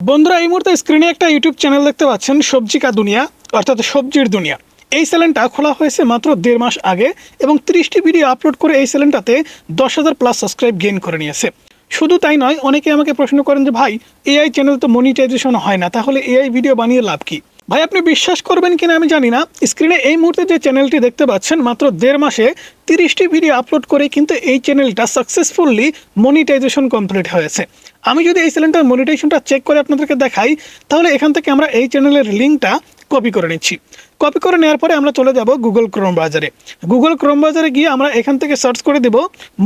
বন্ধুরা এই মুহূর্তে স্ক্রিনে একটা ইউটিউব চ্যানেল দেখতে পাচ্ছেন, সবজি কা দুনিয়া অর্থাৎ সবজির দুনিয়া। এই চ্যানেলটা খোলা হয়েছে মাত্র 1.5 মাস আগে এবং 30টি ভিডিও আপলোড করে এই চ্যানেলটাতে 10,000 প্লাস সাবস্ক্রাইব গেইন করে নিয়েছে। শুধু তাই নয়, অনেকে আমাকে প্রশ্ন করেন যে ভাই এআই চ্যানেল তো মনিটাইজেশন হয় না, তাহলে এআই ভিডিও বানিয়ে লাভ কি? ভাই আপনি বিশ্বাস করবেন কিনা আমি জানি না, স্ক্রিনে এই মুহূর্তে যে চ্যানেলটি দেখতে পাচ্ছেন মাত্র 1.5 মাসে 30টি ভিডিও আপলোড করে কিন্তু এই চ্যানেলটা সাকসেসফুলি মনিটাইজেশন কমপ্লিট হয়েছে। আমি যদি এই চ্যানেলটার মনিটাইজেশনটা চেক করে আপনাদেরকে দেখাই, তাহলে এখান থেকে আমরা এই চ্যানেলের লিঙ্কটা কপি করে নিচ্ছি। কপি করে নেওয়ার পরে আমরা চলে যাব গুগল ক্রোম ব্রাউজারে। গুগল ক্রোম ব্রাউজারে গিয়ে আমরা এখান থেকে সার্চ করে দেব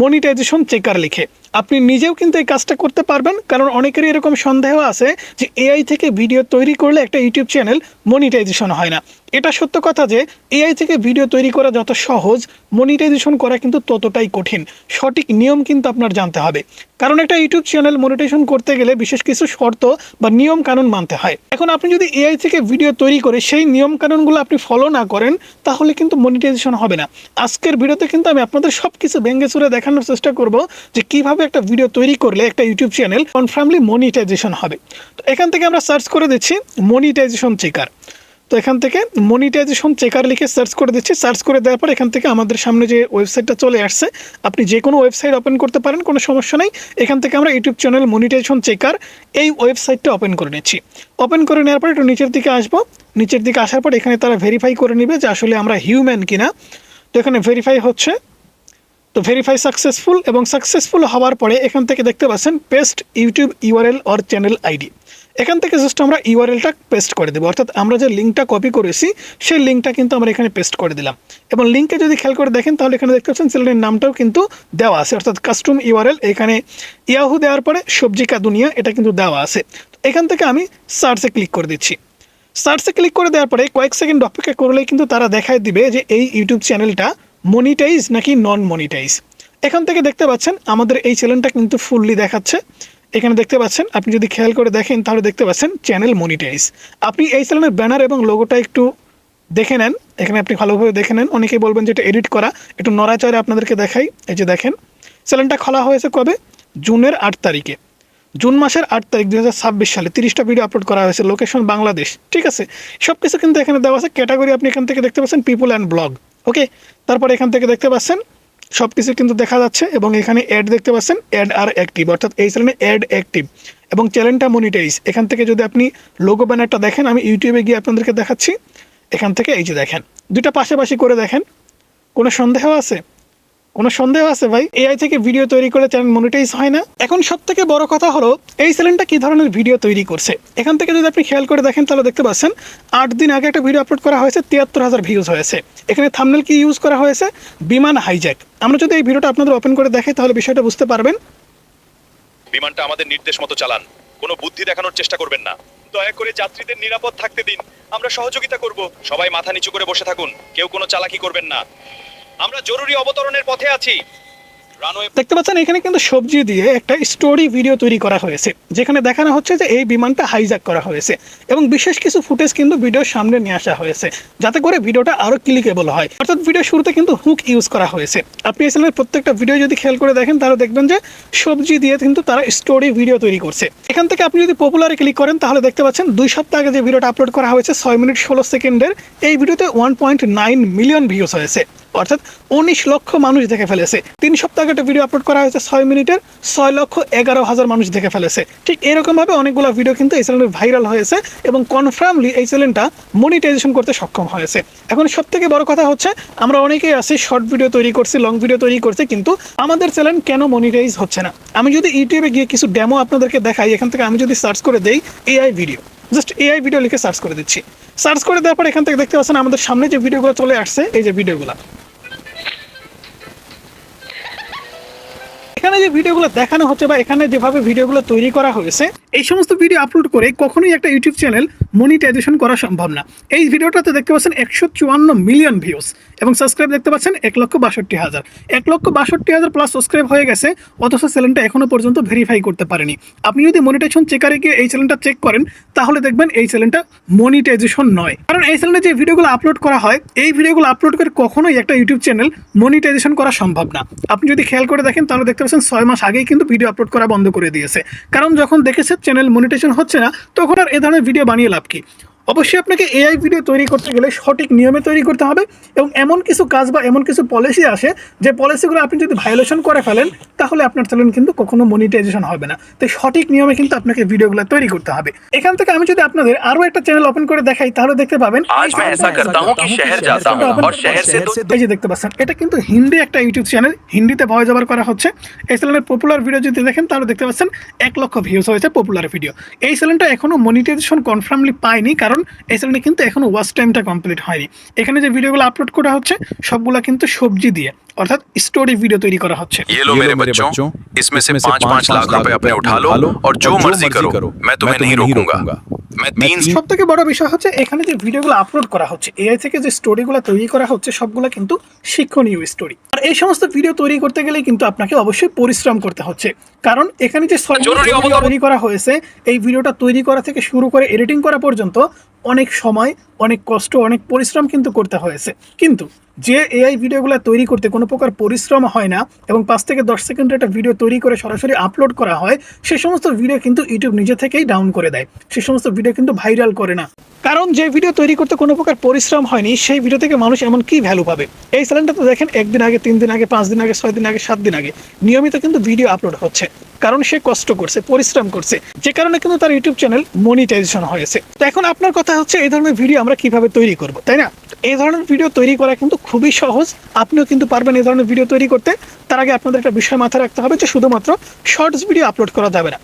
মনিটাইজেশন চেকার লিখে। আপনি নিজেও কিন্তু এই কাজটা করতে পারবেন, কারণ অনেকেরই এরকম সন্দেহ আছে যে এআই থেকে ভিডিও তৈরি করলে একটা ইউটিউব চ্যানেল মনিটাইজেশন হয় না। এটা সত্য কথা যে এআই থেকে ভিডিও তৈরি করা যত সহজ, মনিটাইজেশন করা কিন্তু ততটাই কঠিন। সঠিক নিয়ম কিন্তু আপনার জানতে হবে, কারণ একটা ইউটিউব চ্যানেল মনিটাইজেশন করতে গেলে বিশেষ কিছু শর্ত বা নিয়ম কানুন মানতে হয়। এখন আপনি যদি এআই থেকে ভিডিও তৈরি করে সেই নিয়ম কানুনগুলো আপনি ফলো না করেন, তাহলে কিন্তু মনিটাইজেশন হবে না। আজকের ভিডিওতে কিন্তু আমি আপনাদের সব কিছু ভেঙে চুরে দেখানোর চেষ্টা করব যে কিভাবে একটা ভিডিও তৈরি করলে একটা ইউটিউব চ্যানেল কনফার্মলি মনিটাইজেশন হবে। তো এখান থেকে আমরা সার্চ করে দিচ্ছি মনিটাইজেশন চেকার। তো এখান থেকে মনিটাইজেশন চেকার লিখে সার্চ করে দিচ্ছি। সার্চ করে দেওয়ার পর এখান থেকে আমাদের সামনে যে ওয়েবসাইটটা চলে আসছে, আপনি যে কোনো ওয়েবসাইট ওপেন করতে পারেন, কোনো সমস্যা নেই। এখান থেকে আমরা ইউটিউব চ্যানেল মনিটাইজেশন চেকার এই ওয়েবসাইটটা ওপেন করে নিচ্ছি। ওপেন করে নেওয়ার পর একটু নিচের দিকে আসবো। নিচের দিকে আসার পর এখানে তারা ভেরিফাই করে নেবে যে আসলে আমরা হিউম্যান কিনা। তো এখানে ভেরিফাই হচ্ছে, তো ভেরিফাই সাকসেসফুল, এবং সাকসেসফুল হওয়ার পরে এখান থেকে দেখতে পাচ্ছেন paste YouTube URL or channel ID. এখান থেকে জাস্ট আমরা ইউআরএলটা পেস্ট করে দেবো, অর্থাৎ আমরা যে লিঙ্কটা কপি করেছি সেই লিঙ্কটা কিন্তু আমরা এখানে পেস্ট করে দিলাম। এবং লিঙ্কে যদি খেয়াল করে দেখেন, তাহলে এখানে দেখতে পাচ্ছেন চ্যানেলের নামটাও কিন্তু দেওয়া আছে, অর্থাৎ কাস্টম ইউআরএল। এখানে ইয়াহু দেওয়ার পরে সবজি কা দুনিয়া এটা কিন্তু দেওয়া আছে। তো এখান থেকে আমি সার্চে ক্লিক করে দিচ্ছি। সার্চে ক্লিক করে দেওয়ার পরে কয়েক সেকেন্ড অপেক্ষা করলেই কিন্তু তারা দেখায় দিবে যে এই ইউটিউব চ্যানেলটা মনিটাইজ নাকি নন মনিটাইজ। এখান থেকে দেখতে পাচ্ছেন আমাদের এই চ্যানেলটা কিন্তু ফুললি দেখাচ্ছে। এখানে দেখতে পাচ্ছেন, আপনি যদি খেয়াল করে দেখেন তাহলে দেখতে পাচ্ছেন চ্যানেল মনিটাইজ। আপনি এই চ্যানেলের ব্যানার এবং লোগোটা একটু দেখে নেন, এখানে আপনি ভালোভাবে দেখে নেন। অনেকেই বলবেন যে এটা এডিট করা, একটু নড়াচড়ে আপনাদেরকে দেখাই। এই যে দেখেন, চ্যানেলটা খোলা হয়েছে কবে? জুনের 8 তারিখে, জুন মাসের 8 তারিখ 2026 সালে 30টা ভিডিও আপলোড করা হয়েছে। লোকেশন বাংলাদেশ, ঠিক আছে। সব কিছু কিন্তু এখানে দেওয়া আছে। ক্যাটাগরি আপনি এখান থেকে দেখতে পাচ্ছেন পিপল অ্যান্ড ব্লগ, ওকে। তারপর এখান থেকে দেখতে পাচ্ছেন সব কিছু কিন্তু দেখা যাচ্ছে, এবং এখানে অ্যাড দেখতে পাচ্ছেন, অ্যাড আর অ্যাক্টিভ, অর্থাৎ এই চ্যানেলে অ্যাড অ্যাক্টিভ এবং চ্যানেলটা মনিটাইজ। এখান থেকে যদি আপনি লোগো ব্যানারটা দেখেন, আমি ইউটিউবে গিয়ে আপনাদেরকে দেখাচ্ছি। এখান থেকে এই যে দেখেন, দুইটা পাশাপাশি করে দেখেন। কোনো সন্দেহ আছে? কোনো সন্দেহ আছে ভাই এআই থেকে ভিডিও তৈরি করে চ্যানেল মনিটাইজ হয় না? এখন সব থেকে বড় কথা হলো এই চ্যানেলটা কি ধরনের ভিডিও তৈরি করছে। এখান থেকে যদি আপনি খেয়াল করে দেখেন, তাহলে দেখতে পাচ্ছেন 8 দিন আগে একটা ভিডিও আপলোড করা হয়েছে, 73,000 ভিউজ হয়েছে। এখানে থাম্বনেল কি ইউজ করা হয়েছে? বিমান হাইজ্যাক। আমরা যদি এই ভিডিওটা আপনাদের ওপেন করে দেখাই, তাহলে বিষয়টা বুঝতে পারবেন। বিমানটা আমাদের নির্দেশ মতো চালান, কোনো বুদ্ধি দেখানোর চেষ্টা করবেন না। দয়া করে যাত্রীদের নিরাপদ থাকতে দিন, আমরা সহযোগিতা করব। সবাই মাথা নিচু করে বসে থাকুন, কেউ কোনো চালাকি করবেন না। আমরা জরুরি অবতরণের পথে আছি। দেখতে পাচ্ছেন এখানে কিন্তু সবজি দিয়ে একটা স্টোরি ভিডিও তৈরি করা হয়েছে, যেখানে দেখানো হচ্ছে যে এই বিমানটা হাইজ্যাক করা হয়েছে, এবং বিশেষ কিছু ফুটেজ কিন্তু ভিডিওর সামনে নিয়ে আসা হয়েছে, যাতে করে ভিডিওটা আরো ক্লিকেবল হয়। অর্থাৎ ভিডিও শুরুতে কিন্তু হুক ইউজ করা হয়েছে। আপনি এই চ্যানেলের প্রত্যেকটা ভিডিও যদি খেয়াল করে দেখেন, তাহলে দেখবেন যে সবজি দিয়ে কিন্তু তারা স্টোরি ভিডিও তৈরি করছে। এখান থেকে আপনি যদি পপুলারে ক্লিক করেন, তাহলে দেখতে পাচ্ছেন 2 সপ্তাহ আগে যে ভিডিওটা আপলোড করা হয়েছে 6 মিনিট 16 সেকেন্ডের, এই ভিডিওতে 1.9 মিলিয়ন ভিউজ হয়েছে, অর্থাৎ 19 লক্ষ মানুষ দেখে ফেলেছে। 3 সপ্তাহ আগে একটা ভিডিও আপলোড করা হয়েছে 6 মিনিটের, 6,11,000 মানুষ দেখে ফেলেছে। ঠিক এরকমভাবে অনেকগুলো ভিডিও কিন্তু এই চ্যানেলে ভাইরাল হয়েছে, এবং কনফার্মলি এই চ্যানেলটা মনিটাইজেশন করতে সক্ষম হয়েছে। এখন সব থেকে বড় কথা হচ্ছে, আমরা অনেকেই আছি শর্ট ভিডিও তৈরি করছি, লং ভিডিও তৈরি করছি, কিন্তু আমাদের চ্যানেল কেন মনিটাইজ হচ্ছে না? আমি যদি ইউটিউবে গিয়ে কিছু ডেমো আপনাদেরকে দেখাই, এখান থেকে আমি যদি সার্চ করে দেই AI video, just AI video লিখে সার্চ করে দিচ্ছি। সার্চ করে দেওয়ার পর এখান থেকে দেখতে পাচ্ছেন আমাদের সামনে যে ভিডিওগুলো চলে আসছে, এই যে ভিডিওগুলো, এখানে যে ভিডিওগুলো দেখানো হচ্ছে বা এখানে যেভাবে ভিডিওগুলো তৈরি করা হয়েছে, এই সমস্ত ভিডিও আপলোড করে কখনোই একটা ইউটিউব চ্যানেল মনিটাইজেশন করা সম্ভব না। এই ভিডিওটাতে দেখতে পাচ্ছেন 154 মিলিয়ন ভিউজ, এবং সাবস্ক্রাইব দেখতে পাচ্ছেন 1,62,000। 1,62,000 প্লাস সাবস্ক্রাইব হয়ে গেছে, অথচ চ্যানেলটা এখনো পর্যন্ত ভেরিফাই করতে পারেনি। আপনি যদি মনিটাইজেশন চেকারে গিয়ে এই চ্যানেলটা চেক করেন, তাহলে দেখবেন এই চ্যানেলটা মনিটাইজেশন নয়। কারণ এই চ্যানেলে যে ভিডিওগুলো আপলোড করা হয়, এই ভিডিওগুলো আপলোড করে কখনোই একটা ইউটিউব চ্যানেল মনিটাইজেশন করা সম্ভব না। আপনি যদি খেয়াল করে দেখেন, তাহলে দেখতে পাচ্ছেন 6 মাস আগেই কিন্তু ভিডিও আপলোড করা বন্ধ করে দিয়েছে, কারণ যখন দেখেছে চ্যানেল মনিটাইজেশন হচ্ছে না, তখন আর এ ধরনের ভিডিও বানিয়ে লাভ কি? অবশ্যই আপনাকে এআই ভিডিও তৈরি করতে গেলে সঠিক নিয়মে তৈরি করতে হবে, এবং এমন কিছু কাজ বা এমন কিছু পলিসি আসে যে পলিসিগুলো আপনি যদি ভায়োলেশন করে ফেলেন তাহলে আপনার চ্যানেল কিন্তু কখনো মনিটাইজেশন হবে না। তাই সঠিক নিয়মে কিন্তু আপনাকে ভিডিওগুলো তৈরি করতে হবে। এখান থেকে আমি যদি আপনাদের আরো একটা চ্যানেল ওপেন করে দেখাই তাহলে দেখতে পাবেন आज मैं ऐसा करता हूँ कि शहर जाता हूँ और शहर से এই যে দেখতে পাচ্ছেন, এটা কিন্তু হিন্দি একটা ইউটিউব চ্যানেল, হিন্দিতে ভয়েস ওভার করা হচ্ছে। এই চ্যানেলের পপুলার ভিডিও যদি দেখেন তাহলে দেখতে পাচ্ছেন 1 লক্ষ ভিউজ হয়েছে পপুলার ভিডিও। এই চ্যানেলটা এখনো মনিটাইজেশন কনফার্মলি পায়নি, কারণ এই চ্যানেলে কিন্তু এখনো ওয়াচ টাইমটা কমপ্লিট হয়নি। এখানে যে ভিডিওগুলো আপলোড করা হচ্ছে সবগুলা কিন্তু সবজি দিয়ে, অর্থাৎ স্টোরি ভিডিও তৈরি করা হচ্ছে। ये लो मेरे बच्चों, इसमें से 5-5 लाख रुपए अपने उठा लो और जो मर्जी करो, मैं तुम्हें नहीं रोकूंगा। मैं 3 সব থেকে বড় বিষয় হচ্ছে এখানে যে ভিডিওগুলো আপলোড করা হচ্ছে, এআই থেকে যে স্টোরিগুলো তৈরি করা হচ্ছে সবগুলো কিন্তু শিক্ষণীয় স্টোরি। আর এই সমস্ত ভিডিও তৈরি করতে গেলে কিন্তু আপনাকে অবশ্যই পরিশ্রম করতে হচ্ছে, কারণ এখানে যে ভিডিও তৈরি করা হয়েছে এই ভিডিওটা তৈরি করা থেকে শুরু করে এডিটিং করা পর্যন্ত অনেক সময়, অনেক কষ্ট, অনেক পরিশ্রম কিন্তু করতে হয়েছে। কিন্তু যে এআই ভিডিওগুলো তৈরি করতে কোনো প্রকার পরিশ্রম হয় না এবং 5 থেকে 10 সেকেন্ডের একটা ভিডিও তৈরি করে সরাসরি আপলোড করা হয়, সেই সমস্ত ভিডিও কিন্তু ইউটিউব নিজে থেকেই ডাউন করে দেয়, সেই সমস্ত ভিডিও কিন্তু ভাইরাল করে না। কারণ যে ভিডিও তৈরি করতে কোনো প্রকার পরিশ্রম হয়নি সেই ভিডিও থেকে মানুষ এমন কি ভ্যালু পাবে? এই চ্যানেলটা তো দেখেন 1 দিন আগে, 3 দিন আগে, 5 দিন আগে, 6 দিন আগে, 7 দিন আগে নিয়মিত কিন্তু ভিডিও আপলোড হচ্ছে, কারণ সে কষ্ট করছে, পরিশ্রম করছে, যে কারণে কিন্তু তার ইউটিউব চ্যানেল মনিটাইজেশন হয়েছে। তো এখন আপনার কথা হচ্ছে এই ধরনের ভিডিও আমরা কিভাবে তৈরি করব, তাই না? এই ধরনের ভিডিও তৈরি করা কিন্তু খুবই সহজ, আপনিও কিন্তু পারবেন এই ধরনের ভিডিও তৈরি করতে। তার আগে আপনাদের একটা বিষয় মাথায় রাখতে হবে যে শুধুমাত্র শর্টস ভিডিও আপলোড করা যাবে না,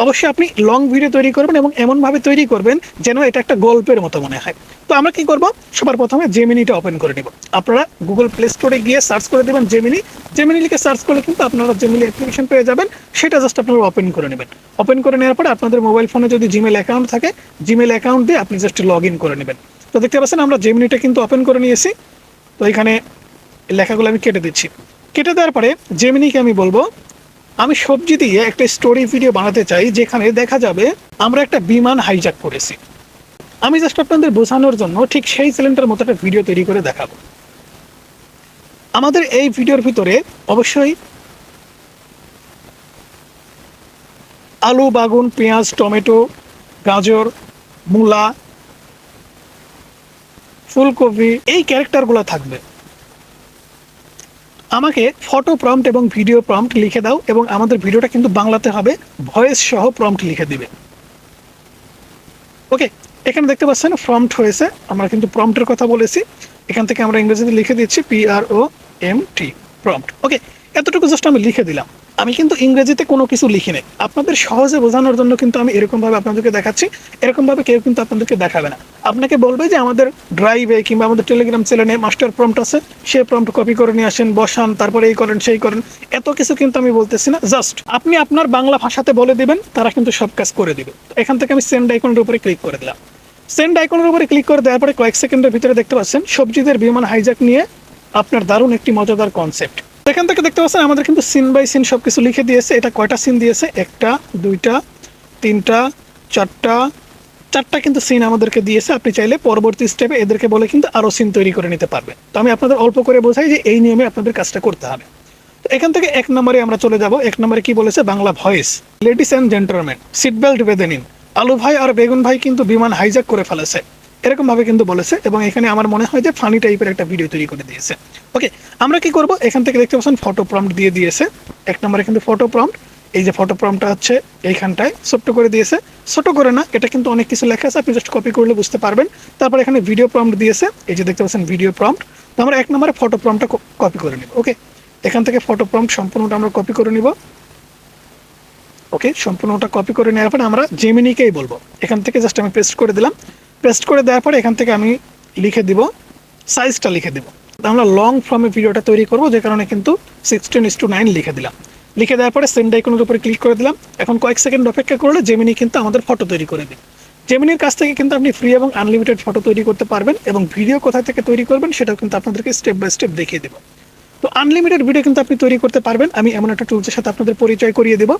অবশ্যই আপনি লং ভিডিও তৈরি করবেন এবং এমনভাবে তৈরি করবেন যেন এটা একটা গল্পের মতো মনে হয়। তো আমরা কি করব, সবার প্রথমে জেমিনিটা ওপেন করে নিব। আপনারা গুগল প্লে স্টোরে গিয়ে সার্চ করে দেবেন জেমিনি, জেমিনি লিখে সার্চ করলে কিন্তু আপনারা জেমিনি অ্যাপ্লিকেশন পেয়ে যাবেন, সেটা জাস্ট আপনারা ওপেন করে নেবেন। ওপেন করে নেওয়ার পরে আপনাদের মোবাইল ফোনে যদি জিমেল অ্যাকাউন্ট থাকে, জিমেল অ্যাকাউন্ট দিয়ে আপনি জাস্ট লগ ইন করে নেবেন। তো দেখতে পাচ্ছেন আমরা জেমিনিটা কিন্তু ওপেন করে নিয়েছি। তো এখানে লেখাগুলো আমি কেটে দিচ্ছি। কেটে দেওয়ার পরে জেমিনিকে আমি বলবো আমি সবজি দিয়ে একটা স্টোরি ভিডিও বানাতে চাই যেখানে দেখা যাবে আমরা একটা বিমান হাইজ্যাক করেছি। আমি জাস্ট আপনাদের বোঝানোর জন্য ঠিক সেই চ্যানেলটার মতো একটা ভিডিও তৈরি করে দেখাবো। আমাদের এই ভিডিওর ভিতরে অবশ্যই আলু, বাগুন, পেঁয়াজ, টমেটো, গাজর, মূলা, ফুলকপি এই ক্যারেক্টারগুলো থাকবে। আমাকে ফটো প্রম্পট এবং ভিডিও প্রম্পট লিখে দাও, এবং আমাদের ভিডিওটা কিন্তু বাংলাতে হবে, ভয়েস সহ প্রম্পট লিখে দিবে। ওকে, এখানে দেখতে পাচ্ছেন প্রম্পট হয়েছে, আমরা কিন্তু প্রম্পটের কথা বলেছি। এখান থেকে আমরা ইংরেজিতে লিখে দিচ্ছি PROMPT, প্রম্পট। ওকে, এতটুকু জাস্ট আমি লিখে দিলাম। আমি কিন্তু ইংরেজিতে কোনো কিছু লিখি নাই, আপনাদের সহজে বোঝানোর জন্য কিন্তু আমি এরকমভাবে আপনাদেরকে দেখাচ্ছি। এরকমভাবে কেউ কিন্তু আপনাদেরকে দেখাবে না, আপনাকে বলবে যে আমাদের ড্রাইভে কিংবা আমাদের টেলিগ্রাম চ্যানেলে মাস্টার প্রম্পট আছে, সে প্রম্পট কপি করে নিয়ে আসেন, বসান, তারপরে এই করেন সেই করেন, এত কিছু কিন্তু আমি বলতেছি না। জাস্ট আপনি আপনার বাংলা ভাষাতে বলে দিবেন, তারা কিন্তু সব কাজ করে দিবে। এখান থেকে আমি সেন্ড আইকনের উপরে ক্লিক করে দিলাম। সেন্ড আইকনের উপরে ক্লিক করে দেওয়ার পরে কয়েক সেকেন্ডের ভিতরে দেখতে পাচ্ছেন সবজিদের বিমান হাইজ্যাক নিয়ে আপনার দারুণ একটি মজাদার কনসেপ্ট। এখান থেকে দেখতে পাচ্ছেন আমাদের কিন্তু সিন বাই সিন সবকিছু লিখে দিয়েছে। এটা কয়টা সিন দিয়েছে? 1টা, 2টা, 3টা, 4টা কিন্তু সিন আমাদেরকে দিয়েছে। আপনি চাইলে পরবর্তী স্টেপে এদেরকে বলে কিন্তু আরো সিন তৈরি করে নিতে পারবেন। তো আমি আপনাদের অল্প করে বোঝাই যে এই নিয়মে আপনাদের কাজটা করতে হবে। তো এখান থেকে 1 নম্বরে আমরা চলে যাব। 1 নম্বরে কি বলেছে? Bangla voice. Ladies and gentleman, seat belt বেঁধে নিন, আলু ভাই আর বেগুন ভাই কিন্তু বিমান হাইজ্যাক করে ফেলেছে, এরকম ভাবে কিন্তু বলেছে। এবং এখানে আমার মনে হয় যে ফানি টাইপের একটা ভিডিও তৈরি করে দিয়েছে। ওকে, আমরা কি করব, এখান থেকে দেখতে পাচ্ছেন ফটো প্রম্পট দিয়ে দিয়েছে। 1 নম্বরে কিন্তু ফটো প্রম্পট, এই যে ফটো প্রম্পটটা হচ্ছে এইখানটায় ছোট্ট করে দিয়েছে। ছোট করে না, এটা কিন্তু অনেক কিছু লেখা আছে, আপনি জাস্ট কপি করলে বুঝতে পারবেন। তারপর এখানে ভিডিও প্রম্পট দিয়েছে, এই যে দেখতে পাচ্ছেন ভিডিও প্রম্পট। তো আমরা 1 নম্বরে ফটো প্রম্পটটা কপি করে নিব। ওকে, এখান থেকে ফটো প্রম্পট সম্পূর্ণটা আমরা কপি করে নিব। ওকে, সম্পূর্ণটা কপি করে নেওয়ার পরে আমরা জেমিনিকেই বলবো। এখান থেকে জাস্ট আমি পেস্ট করে দিলাম। পেস্ট করে দেওয়ার পরে এখান থেকে আমি লিখে দিব, সাইজটা লিখে দিব। আমরা লং ফর্মে ভিডিওটা তৈরি করব, যে কারণে কিন্তু 16:9 লিখে দিলাম। লিখে দেওয়ার পরে সেন্ড আইকনের উপরে ক্লিক করে দিলাম। এখন কয়েক সেকেন্ড অপেক্ষা করলে জেমিনি কিন্তু আমাদের ফটো তৈরি করে দিবে। জেমিনির কাছ থেকে কিন্তু আপনি ফ্রি এবং আনলিমিটেড ফটো তৈরি করতে পারবেন, এবং ভিডিও কোথা থেকে তৈরি করবেন সেটাও কিন্তু আপনাদেরকে স্টেপ বাই স্টেপ দেখিয়ে দেবো। তো আনলিমিটেড ভিডিও কিন্তু আপনি তৈরি করতে পারবেন। আমি এমন একটা টুলসের সাথে আপনাদের পরিচয় করিয়ে দেবো।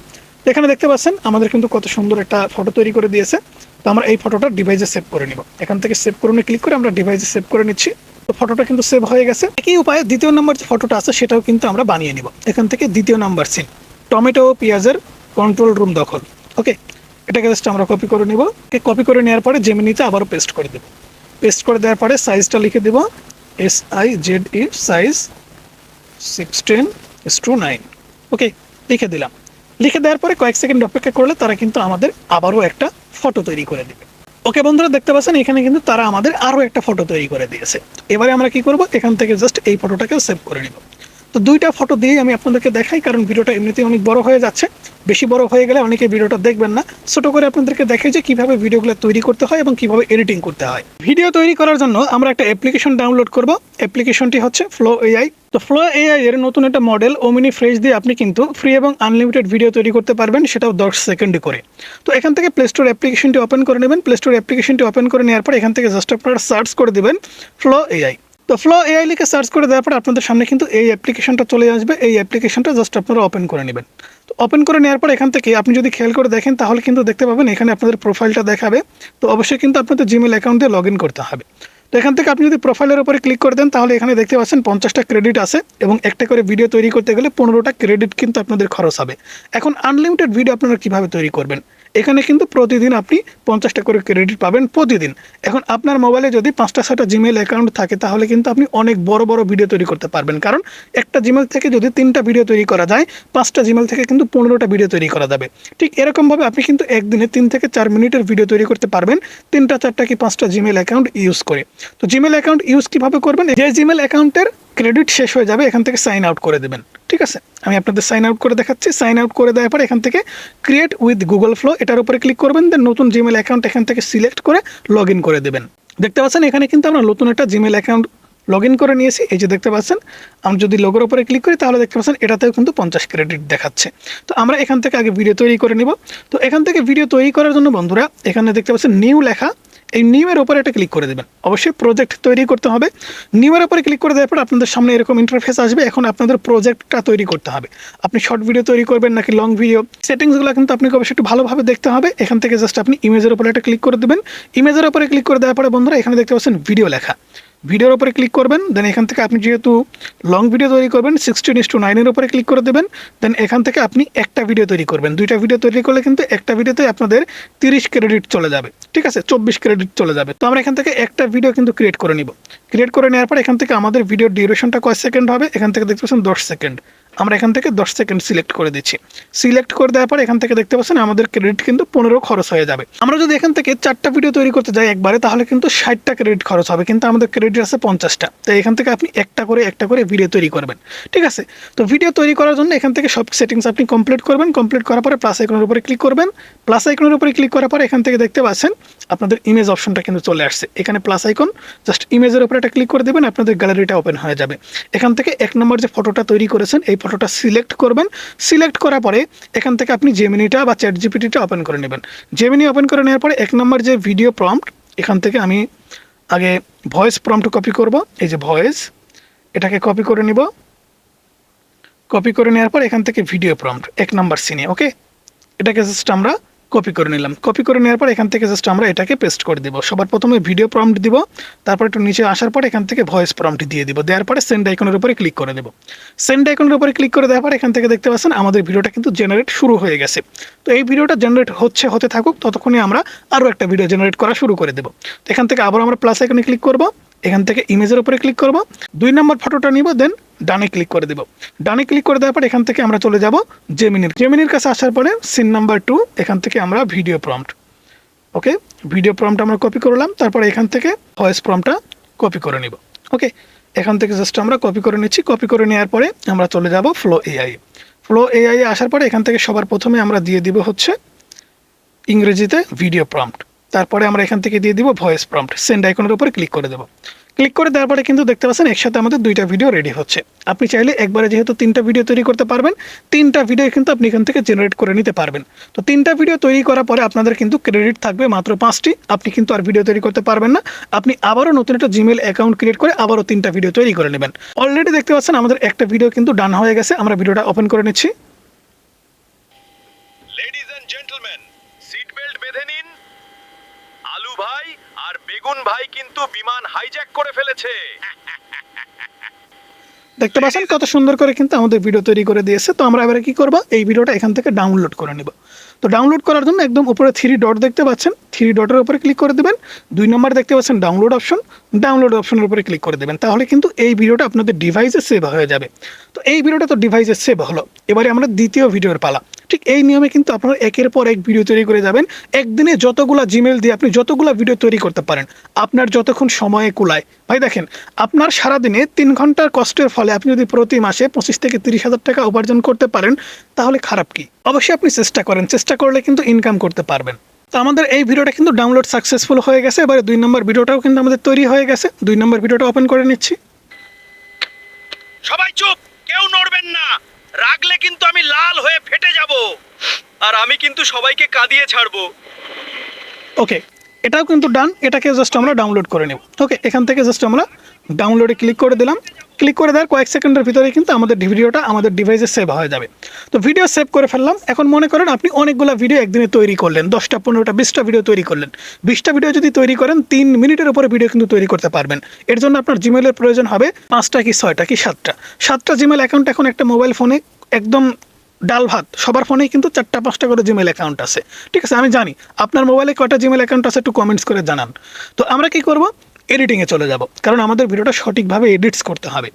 এখানে দেখতে পাচ্ছেন আমাদের কিন্তু কত সুন্দর একটা ফটো তৈরি করে দিয়েছে। তো আমরা এই ফটোটা ডিভাইসে সেভ করে নিব। এখান থেকে সেভ করুন ক্লিক করে আমরা ডিভাইসে সেভ করে নিচ্ছি। তো ফটোটা কিন্তু সেভ হয়ে গেছে। একই উপায়ে দ্বিতীয় নম্বর যে ফটোটা আছে সেটাও কিন্তু আমরা বানিয়ে নিব। এখান থেকে দ্বিতীয় নাম্বার সিন, টমেটো ও পেঁয়াজের কন্ট্রোল রুম দখল। ওকে, এটাকে জাস্ট আমরা কপি করে নিব। কপি করে নেওয়ার পরে জেমিনিতে আবারও পেস্ট করে দেব। পেস্ট করে দেওয়ার পরে সাইজটা লিখে দেব SIZE সাইজ 16:9। ওকে, লিখে দিলাম। লিখে দেওয়ার পরে কয়েক সেকেন্ড অপেক্ষা করলে তারা কিন্তু আমাদের আবারও একটা ফটো তৈরি করে দেবে। ওকে বন্ধুরা, দেখতে পাচ্ছেন এখানে কিন্তু তারা আমাদের আরও একটা ফটো তৈরি করে দিয়েছে। এবারে আমরা কি করব, এখান থেকে জাস্ট এই ফটোটাকেও সেভ করে নিব। তো দুইটা ফটো দিয়েই আমি আপনাদেরকে দেখাই, কারণ ভিডিওটা এমনিতেই অনেক বড় হয়ে যাচ্ছে। বেশি বড় হয়ে গেলে অনেকে ভিডিওটা দেখবেন না। ছোট করে আপনাদেরকে দেখাই যে কিভাবে ভিডিওগুলো তৈরি করতে হয় এবং কিভাবে এডিটিং করতে হয়। ভিডিও তৈরি করার জন্য আমরা একটা অ্যাপ্লিকেশন ডাউনলোড করব। অ্যাপ্লিকেশনটি হচ্ছে ফ্লো এআই। তো ফ্লো এআই এর নতুন একটা মডেল ওমিনি ফ্রেশ দিয়ে আপনি কিন্তু ফ্রি এবং আনলিমিটেড ভিডিও তৈরি করতে পারবেন, সেটাও 10 সেকেন্ডে করে। তো এখান থেকে প্লে স্টোর অ্যাপ্লিকেশনটি ওপেন করে নেবেন। প্লে স্টোর অ্যাপ্লিকেশনটি ওপেন করে নেওয়ার পর এখান থেকে জাস্ট আপনারা সার্চ করে দেবেন ফ্লো এআই। তো ফ্লো এআই লিখে সার্চ করে দেওয়ার পর আপনাদের সামনে কিন্তু এই অ্যাপ্লিকেশনটা চলে আসবে। এই অ্যাপ্লিকেশনটা জাস্ট আপনারা ওপেন করে নেবেন। তো ওপেন করে নেওয়ার পর এখান থেকে আপনি যদি খেয়াল করে দেখেন তাহলে কিন্তু দেখতে পাবেন এখানে আপনাদের প্রোফাইলটা দেখাবে। তো অবশ্যই কিন্তু আপনাদের জিমেল অ্যাকাউন্ট দিয়ে লগ ইন করতে হবে। তো এখান থেকে আপনি যদি প্রোফাইলের উপরে ক্লিক করে দেন তাহলে এখানে দেখতে পাচ্ছেন 50টা ক্রেডিট আছে এবং একটা করে ভিডিও তৈরি করতে গেলে 15টা ক্রেডিট কিন্তু আপনাদের খরচ হবে। এখন আনলিমিটেড ভিডিও আপনারা কিভাবে তৈরি করবেন, এখানে কিন্তু প্রতিদিন আপনি 50টা করে ক্রেডিট পাবেন প্রতিদিন। এখন আপনার মোবাইলে যদি 5টা 6টা জিমেল অ্যাকাউন্ট থাকে তাহলে কিন্তু আপনি অনেক বড় বড় ভিডিও তৈরি করতে পারবেন, কারণ একটা জিমেল থেকে যদি 3টা ভিডিও তৈরি করা যায়, 5টা জিমেল থেকে কিন্তু 15টা ভিডিও তৈরি করা যাবে। ঠিক এরকমভাবে আপনি কিন্তু একদিনে 3 থেকে 4 মিনিটের ভিডিও তৈরি করতে পারবেন 3টা 4টা কি 5টা জিমেল অ্যাকাউন্ট ইউজ করে। তো জিমেল অ্যাকাউন্ট ইউজ কিভাবে করবেন, যে জিমেল অ্যাকাউন্টের ক্রেডিট শেষ হয়ে যাবে এখান থেকে সাইন আউট করে দেবেন। ঠিক আছে, আমি আপনাদের সাইন আউট করে দেখাচ্ছি। সাইন আউট করে দেওয়ার পর এখান থেকে ক্রিয়েট উইথ গুগল ফ্লো এটার উপরে ক্লিক করবেন। দেন নতুন জিমেল অ্যাকাউন্ট এখান থেকে সিলেক্ট করে লগ ইন করে দেবেন। দেখতে পাচ্ছেন এখানে কিন্তু আমরা নতুন একটা জিমেল অ্যাকাউন্ট লগ ইন করে নিয়েছি। এই যে দেখতে পাচ্ছেন, আমি যদি লোগোর উপরে ক্লিক করি তাহলে দেখতে পাচ্ছেন এটাতেও কিন্তু 50 ক্রেডিট দেখাচ্ছে। তো আমরা এখান থেকে আগে ভিডিও তৈরি করে নিব। তো এখান থেকে ভিডিও তৈরি করার জন্য বন্ধুরা এখানে দেখতে পাচ্ছেন নিউ লেখা, এই নিউ এর উপরে একটা ক্লিক করে দেবেন। অবশ্যই প্রজেক্ট তৈরি করতে হবে। নিউ এর উপরে ক্লিক করে দেওয়ার পর আপনাদের সামনে এরকম ইন্টারফেস আসবে। এখন আপনাদের প্রজেক্টটা তৈরি করতে হবে। আপনি শর্ট ভিডিও তৈরি করবেন নাকি লং ভিডিও, সেটিংসগুলো কিন্তু আপনাকে অবশ্যই একটু ভালোভাবে দেখতে হবে। এখান থেকে জাস্ট আপনি ইমেজের উপরে একটা ক্লিক করে দেবেন। ইমেজের উপরে ক্লিক করে দেওয়ার পরে বন্ধুরা এখানে দেখতে পাচ্ছেন ভিডিও লেখা, ভিডিওর উপরে ক্লিক করবেন। দেন এখান থেকে আপনি যেহেতু লং ভিডিও তৈরি করবেন 16:9 এর উপরে ক্লিক করে দেবেন। দেন এখান থেকে আপনি একটা ভিডিও তৈরি করবেন। দুইটা ভিডিও তৈরি করলে কিন্তু একটা ভিডিওতে আপনাদের 30 ক্রেডিট চলে যাবে। ঠিক আছে, 24 ক্রেডিট চলে যাবে। তো আমরা এখান থেকে একটা ভিডিও কিন্তু ক্রিয়েট করে নিব। ক্রিয়েট করে নেওয়ার পর এখান থেকে আমাদের ভিডিওর ডিউরেশনটা কয় সেকেন্ড হবে, এখান থেকে দেখতে পাচ্ছেন 10 সেকেন্ড। আমরা এখান থেকে 10 সেকেন্ড সিলেক্ট করে দিচ্ছি। সিলেক্ট করে দেওয়ার পর এখান থেকে দেখতে পাচ্ছেন আমাদের ক্রেডিট কিন্তু 15 খরচ হয়ে যাবে। আমরা যদি এখান থেকে 4টা ভিডিও তৈরি করতে যাই একবারে তাহলে কিন্তু 60টা ক্রেডিট খরচ হবে, কিন্তু আমাদের ক্রেডিট আছে 50টা। তো এখান থেকে আপনি একটা করে ভিডিও তৈরি করবেন। ঠিক আছে, তো ভিডিও তৈরি করার জন্য এখান থেকে সব সেটিংস আপনি কমপ্লিট করবেন। কমপ্লিট করার পরে প্লাস আইকনের উপরে ক্লিক করবেন। প্লাস আইকনের উপরে ক্লিক করার পরে এখান থেকে দেখতে পাচ্ছেন আপনাদের ইমেজ অপশনটা কিন্তু চলে আসছে। এখানে প্লাস আইকন, জাস্ট ইমেজের উপরে একটা ক্লিক করে দেবেন, আপনাদের গ্যালারিটা ওপেন হয়ে যাবে। এখান থেকে 1 নম্বর যে ফটোটা তৈরি করেছেন এই ফটোটা সিলেক্ট করবেন। সিলেক্ট করার পরে এখান থেকে আপনি জেমিনিটা বা চ্যাট জিপিটিটা ওপেন করে নেবেন। জেমিনি ওপেন করে নেওয়ার পরে 1 নম্বর যে ভিডিও প্রম্পট, এখান থেকে আমি আগে ভয়েস প্রম্পট কপি করব। এই যে ভয়েস, এটাকে কপি করে নিব। কপি করে নেওয়ার পর এখান থেকে ভিডিও প্রম্পট 1 নম্বর সিনে, ওকে, এটাকে জাস্ট আমরা কপি করে নিলাম। কপি করে নেওয়ার পর এখান থেকে জাস্ট আমরা এটাকে পেস্ট করে দিব। সবার প্রথমে ভিডিও প্রম্পট দিব, তারপর একটু নিচে আসার পর এখান থেকে ভয়েস প্রম্পট দিয়ে দিব। দেওয়ার পরে সেন্ড আইকনের উপরে ক্লিক করে দেব। সেন্ড আইকনের উপরে ক্লিক করে দেওয়ার পর এখান থেকে দেখতে পাচ্ছেন আমাদের ভিডিওটা কিন্তু জেনারেট শুরু হয়ে গেছে। তো এই ভিডিওটা জেনারেট হতে থাকুক, ততক্ষণে আমরা আরও একটা ভিডিও জেনারেট করা শুরু করে দেব। তো এখান থেকে আবার আমরা প্লাস আইকনে ক্লিক করব। এখান থেকে ইমেজের উপরে ক্লিক করব, 2 নম্বর ফটোটা নিব, দেন ডানে ক্লিক করে দেব। ডানে ক্লিক করে দেওয়ার পর এখান থেকে আমরা চলে যাব জেমিনির কাছে। আসার পরে সিন নাম্বার 2 এখান থেকে আমরা ভিডিও প্রম্পট, ওকে, ভিডিও প্রম্পট আমরা কপি করলাম। তারপরে এখান থেকে ভয়েস প্রম্পটটা কপি করে নিব। ওকে, এখান থেকে জাস্ট আমরা কপি করে নিচ্ছি। কপি করে নেওয়ার পরে আমরা চলে যাব ফ্লো এআই। ফ্লো এআই আসার পরে এখান থেকে সবার প্রথমে আমরা দিয়ে দিব হচ্ছে ইংরেজিতে ভিডিও প্রম্পট। তারপরে আমরা এখান থেকে দিয়ে দিব ভয়েস প্রম্পট। সেন্ড আইকনের উপরে ক্লিক করে দেব। ক্লিক করে দেওয়ার পরে কিন্তু দেখতে পাচ্ছেন একসাথে আমাদের 2টা ভিডিও রেডি হচ্ছে। আপনি চাইলে একবারে যেহেতু 3টা ভিডিও তৈরি করতে পারবেন, 3টা ভিডিও কিন্তু আপনি এখান থেকে জেনারেট করে নিতে পারবেন। তো 3টা ভিডিও তৈরি করার পরে আপনাদের কিন্তু ক্রেডিট থাকবে মাত্র 5টি। আপনি কিন্তু আর ভিডিও তৈরি করতে পারবেন না। আপনি আবারও নতুন একটা জিমেল অ্যাকাউন্ট ক্রিয়েট করে আবারও 3টা ভিডিও তৈরি করে নেবেন। অলরেডি দেখতে পাচ্ছেন আমাদের একটা ভিডিও কিন্তু ডান হয়ে গেছে। আমরা ভিডিওটা ওপেন করে নিচ্ছি। Ladies and gentleman, seat belt বেঁধে নিন। আলু ভাই আর বেগুন ভাই কিন্তু বিমান হাইজ্যাক করে ফেলেছে। দেখতে পাচ্ছেন কত সুন্দর করে কিন্তু আমাদের ভিডিও তৈরি করে দিয়েছে। তো আমরা এবারে কি করব, এই ভিডিওটা এখান থেকে ডাউনলোড করে নেব। তো ডাউনলোড করার জন্য একদম উপরে 3 ডট দেখতে পাচ্ছেন, 3 ডটের উপরে ক্লিক করে দেবেন। 2 নম্বর দেখতে পাচ্ছেন ডাউনলোড অপশন, ডাউনলোড অপশনের উপরে ক্লিক করে দেবেন। তাহলে কিন্তু এই ভিডিওটা আপনাদের ডিভাইসে সেভ হয়ে যাবে। তো এই ভিডিওটা তো ডিভাইসে সেভ হলো, এবারে আমরা দ্বিতীয় ভিডিওর পালা। ঠিক এই নিয়মে কিন্তু আপনারা একের পর এক ভিডিও তৈরি করে যাবেন। একদিনে যতগুলা জিমেল দিয়ে আপনি যতগুলা ভিডিও তৈরি করতে পারেন, আপনার যতক্ষণ সময়ে কুলায়। ভাই দেখেন, আপনার সারাদিনে 3 ঘন্টার কষ্টের ফলে আপনি যদি প্রতি মাসে 25 থেকে 30,000 টাকা উপার্জন করতে পারেন, তাহলে খারাপ কি? অবশ্যই আপনি চেষ্টা করেন, চেষ্টা করলে কিন্তু ইনকাম করতে পারবেন। তো আমাদের এই ভিডিওটা কিন্তু ডাউনলোড সাকসেসফুল হয়ে গেছে। এবারে 2 নম্বর ভিডিওটাও কিন্তু আমাদের তৈরি হয়ে গেছে। 2 নম্বর ভিডিওটা ওপেন করে নিচ্ছি। সবাই চুপ, কেউ নড়বেন না, রাগলে কিন্তু আমি লাল হয়ে ফেটে যাব, আর আমি কিন্তু সবাইকে কাঁদিয়ে ছাড়বো। ওকে, এটাও কিন্তু ডান। এটাকে জাস্ট আমরা ডাউনলোড করে নেব। ওকে, এখান থেকে জাস্ট আমরা ডাউনলোডে ক্লিক করে দিলাম। ক্লিক করে দেওয়ার কয়েক সেকেন্ডের ভিতরে কিন্তু আমাদের ভিডিওটা আমাদের ডিভাইসে সেভ হয়ে যাবে। তো ভিডিও সেভ করে ফেললাম। এখন মনে করেন আপনি অনেকগুলো ভিডিও একদিনে তৈরি করলেন, 10টা 15টা 20টা ভিডিও তৈরি করলেন। 20টা ভিডিও যদি তৈরি করেন 3 মিনিটের উপরে ভিডিও কিন্তু তৈরি করতে পারবেন। এর জন্য আপনার জিমেলের প্রয়োজন হবে 5টা কি 6টা কি 7টা জিমেল অ্যাকাউন্ট। এখন একটা মোবাইল ফোনে একদম ডাল ভাত, সবার ফোনেই কিন্তু 4টা 5টা করে জিমেল অ্যাকাউন্ট আছে। ঠিক আছে, আমি জানি আপনার মোবাইলে কয়টা জিমেল অ্যাকাউন্ট আছে, একটু কমেন্টস করে জানান। তো আমরা কি করব, এডিটিংয়ে চলে যাব, কারণ আমাদের ভিডিওটা সঠিকভাবে এডিটস করতে হবে।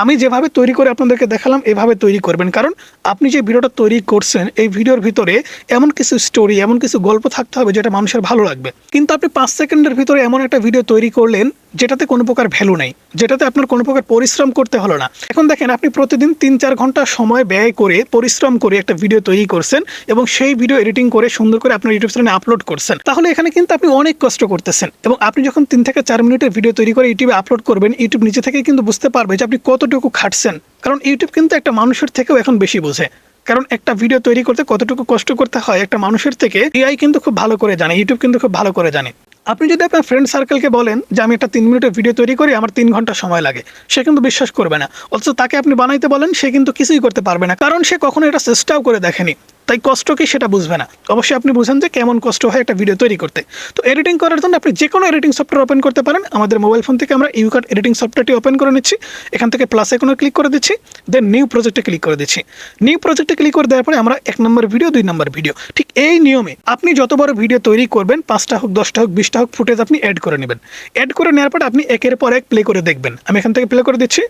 আমি যেভাবে তৈরি করে আপনাদেরকে দেখালাম এভাবে তৈরি করবেন, কারণ আপনি যে ভিডিওটা তৈরি করছেন এই ভিডিওর ভিতরে এমন কিছু স্টোরি, এমন কিছু গল্প থাকতে হবে যেটা মানুষের ভালো লাগবে। কিন্তু আপনি 5 সেকেন্ডের ভিতরে এমন একটা ভিডিও তৈরি করলেন যেটাতে কোনো প্রকার ভ্যালু নেই, যেটাতে আপনার কোনো প্রকার পরিশ্রম করতে হলো না। এখন দেখেন, আপনি প্রতিদিন 3-4 ঘন্টা সময় ব্যয় করে পরিশ্রম করে একটা ভিডিও তৈরি করছেন এবং সেই ভিডিও এডিটিং করে সুন্দর করে আপনার ইউটিউব চ্যানেলে আপলোড করছেন। তাহলে এখানে কিন্তু আপনি অনেক কষ্ট করতেছেন, এবং আপনি যখন 3 থেকে 4 মিনিটের ভিডিও তৈরি করে ইউটিউবে আপলোড করবেন, ইউটিউব নিচে থেকে কিন্তু বুঝতে পারবে যে আপনি কতটুকু খাটছেন। কারণ ইউটিউব কিন্তু একটা মানুষের থেকেও এখন বেশি বোঝে। কারণ একটা ভিডিও তৈরি করতে কতটুকু কষ্ট করতে হয় একটা মানুষের থেকে এআই কিন্তু খুব ভালো করে জানে, ইউটিউব কিন্তু খুব ভালো করে জানে। আপনি যদি আপনার ফ্রেন্ড সার্কেলকে বলেন যে আমি একটা 3 মিনিটের ভিডিও তৈরি করি, আমার 3 ঘন্টা সময় লাগে, সে কিন্তু বিশ্বাস করবে না। অথচ তাকে আপনি বানাইতে বলেন, সে কিন্তু কিছুই করতে পারবে না, কারণ সে কখনো এটা চেষ্টাও করে দেখেনি। তাই কষ্ট কি সেটা বুঝবে না। অবশ্যই আপনি বুঝেন যে কেমন কষ্ট হয় একটা ভিডিও তৈরি করতে। তো এডিটিং করার জন্য আপনি যে কোনো এডিটিং সফটওয়্যার ওপেন করতে পারেন। আমাদের মোবাইল ফোন থেকে আমরা ইউকাট এডিটিং সফটওয়্যারটি ওপেন করে নিচ্ছি। এখান থেকে প্লাস আইকনে ক্লিক করে দিচ্ছি, দেন নিউ প্রজেক্টে ক্লিক করে দিচ্ছি। নিউ প্রজেক্টে ক্লিক করে দেওয়ার পরে আমরা 1 নম্বর ভিডিও, 2 নম্বর ভিডিও, ঠিক এই নিয়মে আপনি যত বড় ভিডিও তৈরি করবেন, 5টা হোক 10টা হোক 20টা হোক ফুটেজ আপনি অ্যাড করে নেবেন। অ্যাড করে নেওয়ার পর আপনি একের পর এক প্লে করে দেখবেন। আমি এখান থেকে প্লে করে দিচ্ছি।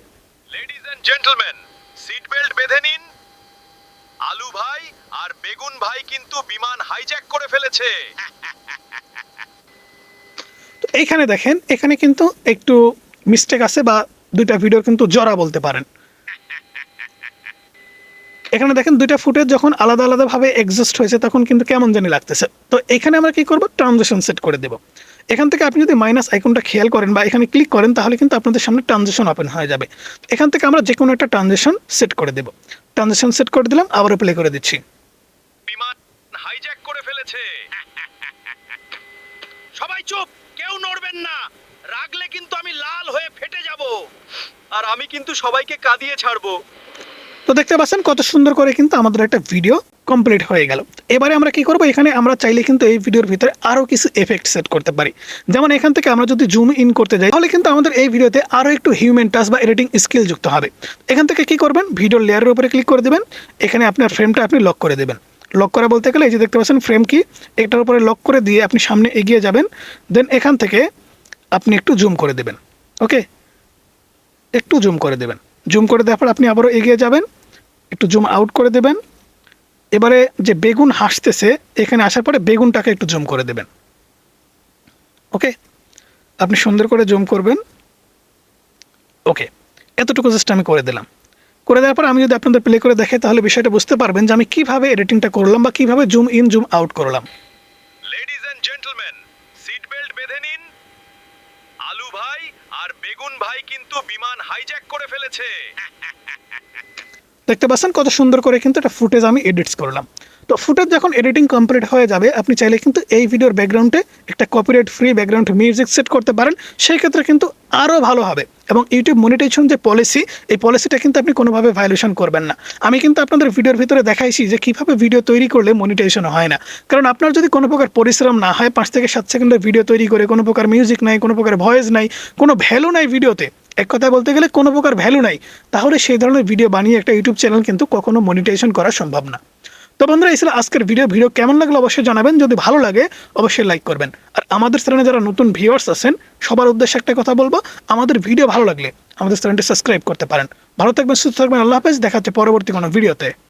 Ladies and gentleman, seat belt বেঁধে নিন। আলু ভাই আর বেগুন ভাই কিন্তু বিমান হাইজ্যাক করে ফেলেছে। তো এইখানে দেখেন, এখানে কিন্তু একটু মিস্টেক আছে, বা 2টা ভিডিও কিন্তু জড়া বলতে পারেন। এখানে দেখেন 2টা ফুটেজ যখন আলাদা আলাদাভাবে এক্সিস্ট হয়েছে তখন কিন্তু কেমন জানি লাগতেছে। তো এখানে আমরা কি করব, ট্রানজিশন সেট করে দেব। এখান থেকে আপনি যদি মাইনাস আইকনটা খেয়াল করেন বা এখানে ক্লিক করেন, তাহলে কিন্তু আপনাদের সামনে ট্রানজিশন ওপেন হয়ে যাবে। এখান থেকে আমরা যে কোনো একটা ট্রানজিশন সেট করে দেব। ট্রানজিশন সেট করে দিলাম, আবারও প্লে করে দিচ্ছি। বিমান হাইজ্যাক করে ফেলেছে। সবাই চুপ, কেউ নড়বেন না, রাগলে কিন্তু আমি লাল হয়ে ফেটে যাব, আর আমি কিন্তু সবাইকে কাঁদিয়ে ছাড়বো। তো দেখতে পাচ্ছেন কত সুন্দর করে কিন্তু আমাদের একটা ভিডিও কমপ্লিট হয়ে গেল। এবারে আমরা কি করব, এখানে আমরা চাইলে কিন্তু এই ভিডিওর ভিতরে আরও কিছু এফেক্ট সেট করতে পারি। যেমন এখান থেকে আমরা যদি জুম ইন করতে যাই, তাহলে কিন্তু আমাদের এই ভিডিওতে আরও একটু হিউম্যান টাচ বা এডিটিং স্কিল যুক্ত হবে। এখান থেকে কি করবেন, ভিডিওর লেয়ারের উপরে ক্লিক করে দেবেন। এখানে আপনার ফ্রেমটা আপনি লক করে দেবেন। লক করা বলতে গেলে এই যে দেখতে পাচ্ছেন ফ্রেম কি, এটার উপরে লক করে দিয়ে আপনি সামনে এগিয়ে যাবেন। দেন এখান থেকে আপনি একটু জুম করে দেবেন। ওকে, একটু জুম করে দেবেন। জুম করে দেওয়ার পর আপনি আবারও এগিয়ে যাবেন, একটু জুম আউট করে দেবেন। এবারে যে বেগুন হাসতেছে, এখানে আসার পরে বেগুনটাকে একটু জুম করে দেবেন। ওকে, আপনি সুন্দর করে জুম করবেন। ওকে, এতটুকু জাস্ট আমি করে দিলাম। করে দেওয়ার পর আমি যদি আপনাদের প্লে করে দেখাই, তাহলে বিষয়টা বুঝতে পারবেন যে আমি কিভাবে এডিটিংটা করলাম বা কিভাবে জুম ইন জুম আউট করলাম। Ladies and gentleman, seat belt বেঁধে নিন। আলু ভাই আর বেগুন ভাই কিন্তু বিমান হাইজ্যাক করে ফেলেছে। দেখতে পাচ্ছেন কত সুন্দর করে কিন্তু এটা ফুটেজ আমি এডিটস করলাম। তো ফুটেজ যখন এডিটিং কমপ্লিট হয়ে যাবে, আপনি চাইলে কিন্তু এই ভিডিওর ব্যাকগ্রাউন্ডে একটা copyright free background music set করতে পারেন। সেই ক্ষেত্রে কিন্তু আরও ভালো হবে। এবং ইউটিউব মনিটাইজেশন যে পলিসি, এই পলিসিটা কিন্তু আপনি কোনোভাবে ভায়োলেশন করবেন না। আমি কিন্তু আপনাদের ভিডিওর ভিতরে দেখাইছি যে কীভাবে ভিডিও তৈরি করলে মনিটাইজেশন হয় না। কারণ আপনার যদি কোনো প্রকার পরিশ্রম না হয়, 5 থেকে 7 সেকেন্ডের ভিডিও তৈরি করে কোনো প্রকার মিউজিক নাই, কোনো প্রকার ভয়েস নাই, কোনো ভ্যালু নাই ভিডিওতে, এক কথায় বলতে গেলে কোনো প্রকার ভ্যালু নাই, তাহলে সেই ধরনের ভিডিও বানিয়ে একটা ইউটিউব চ্যানেল কিন্তু কখনো মনিটাইজেশন করা সম্ভব না। তো বন্ধুরা, এই ছিল আজকের ভিডিও কেমন লাগলো অবশ্যই জানাবেন। যদি ভালো লাগে অবশ্যই লাইক করবেন। আর আমাদের চ্যানেলে যারা নতুন ভিউয়ার্স আছেন সবার উদ্দেশ্যে একটা কথা বলবো, আমাদের ভিডিও ভালো লাগলে আমাদের চ্যানেলটি সাবস্ক্রাইব করতে পারেন। ভালো থাকবেন, সুস্থ থাকবেন, আল্লাহ হাফেজ। দেখা হচ্ছে পরবর্তী কোনো ভিডিওতে।